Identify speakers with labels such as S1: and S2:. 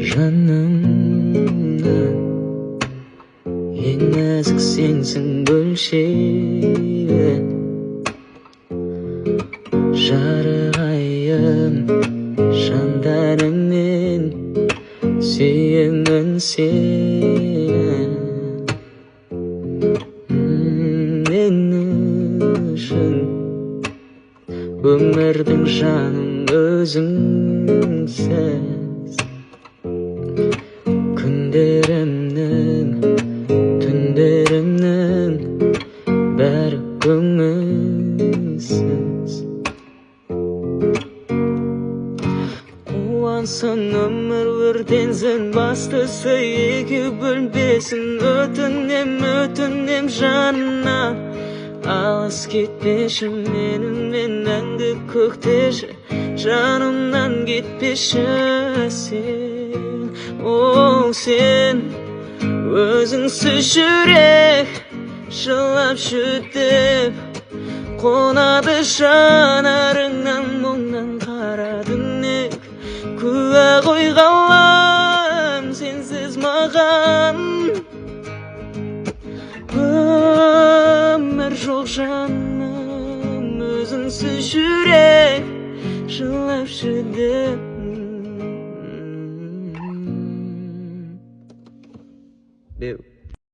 S1: жанымнан ең нәзік сенсің бөлшегі жарығайым жандарыңмен сүйемін сені мен үшін өмірдің жаным өзіңсіз күндерімнің түндерімнің бәрі көңілсіз қуансын өмір өртенсін бастысы екеу бөлінбесін өтінем жанымнан алыс кетпеші менімен мәңгі көктеші жанымнан кетпеші сен сен өзіңсіз жүрек жылап жүдеп қонады жанарыңнан мұңнан қара түнек куә ғой ғалам сенсіз маған өмір жоқ жаным өзіңсіз жүрек жылап жүдеп